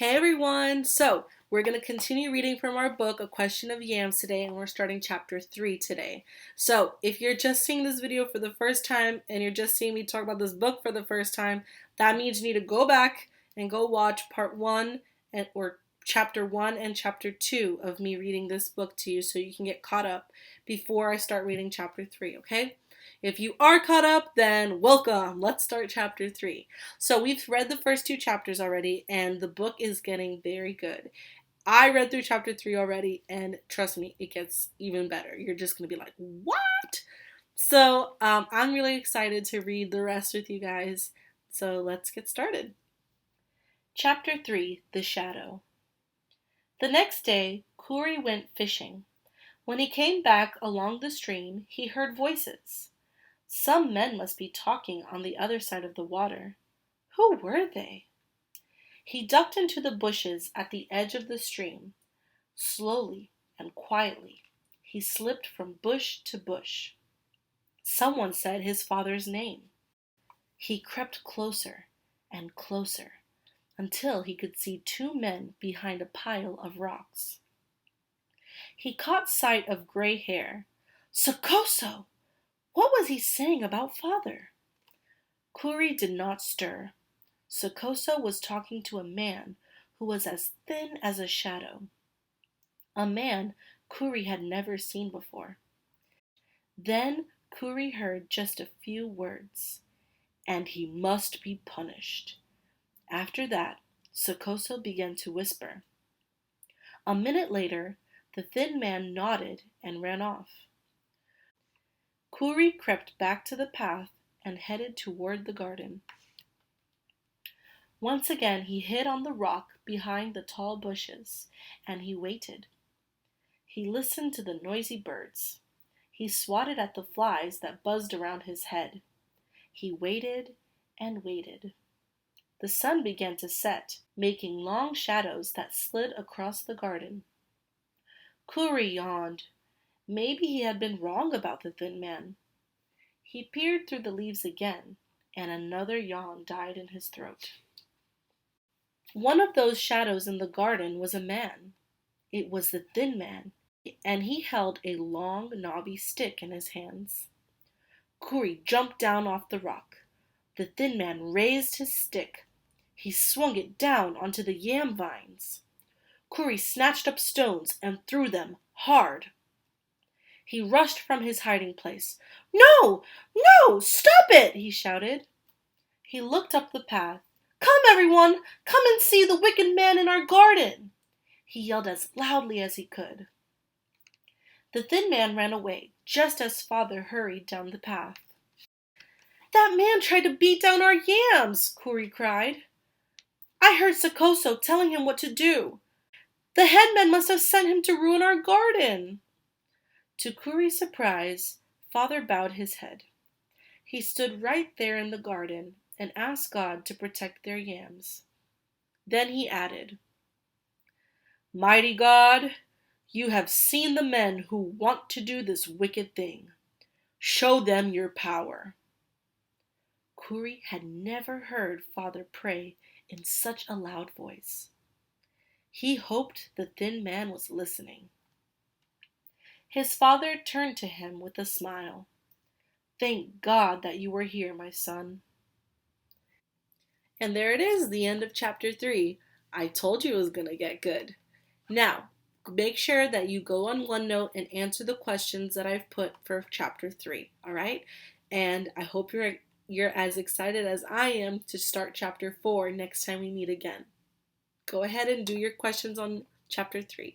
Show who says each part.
Speaker 1: Hey everyone! So, we're going to continue reading from our book, A Question of Yams today, and we're starting chapter 3 today. So, if you're just seeing this video for the first time and you're just seeing me talk about this book for the first time, that means you need to go back and go watch part 1 or chapter 1 and chapter 2 of me reading this book to you so you can get caught up before I start reading chapter 3, okay? If you are caught up, then welcome. Let's start chapter 3. So we've read the first 2 chapters already, and the book is getting very good. I read through chapter 3 already, and trust me, it gets even better. You're just going to be like, what? So I'm really excited to read the rest with you guys. So let's get started. Chapter 3, The Shadow. The next day, Kuri went fishing. When he came back along the stream, he heard voices. Some men must be talking on the other side of the water. Who were they? He ducked into the bushes at the edge of the stream. Slowly and quietly, he slipped from bush to bush. Someone said his father's name. He crept closer and closer until he could see 2 men behind a pile of rocks. He caught sight of gray hair. Sokoso! What was he saying about father? Kuri did not stir. Sokoso was talking to a man who was as thin as a shadow. A man Kuri had never seen before. Then Kuri heard just a few words, and he must be punished. After that, Sokoso began to whisper. A minute later, the thin man nodded and ran off. Kuri crept back to the path and headed toward the garden. Once again he hid on the rock behind the tall bushes, and he waited. He listened to the noisy birds. He swatted at the flies that buzzed around his head. He waited and waited. The sun began to set, making long shadows that slid across the garden. Kuri yawned. Maybe he had been wrong about the thin man. He peered through the leaves again, and another yawn died in his throat. One of those shadows in the garden was a man. It was the thin man, and he held a long, knobby stick in his hands. Kuri jumped down off the rock. The thin man raised his stick. He swung it down onto the yam vines. Kuri snatched up stones and threw them hard. He rushed from his hiding place. No! No! Stop it! He shouted. He looked up the path. Come, everyone! Come and see the wicked man in our garden! He yelled as loudly as he could. The thin man ran away just as father hurried down the path. That man tried to beat down our yams, Kuri cried. I heard Sokoso telling him what to do. The headman must have sent him to ruin our garden. To Kuri's surprise, father bowed his head. He stood right there in the garden and asked God to protect their yams. Then he added, Mighty God, you have seen the men who want to do this wicked thing. Show them your power. Kuri had never heard father pray in such a loud voice. He hoped the thin man was listening. His father turned to him with a smile. Thank God that you were here, my son. And there it is, the end of chapter 3. I told you it was going to get good. Now, make sure that you go on OneNote and answer the questions that I've put for chapter 3, all right? And I hope you're as excited as I am to start chapter 4 next time we meet again. Go ahead and do your questions on chapter 3.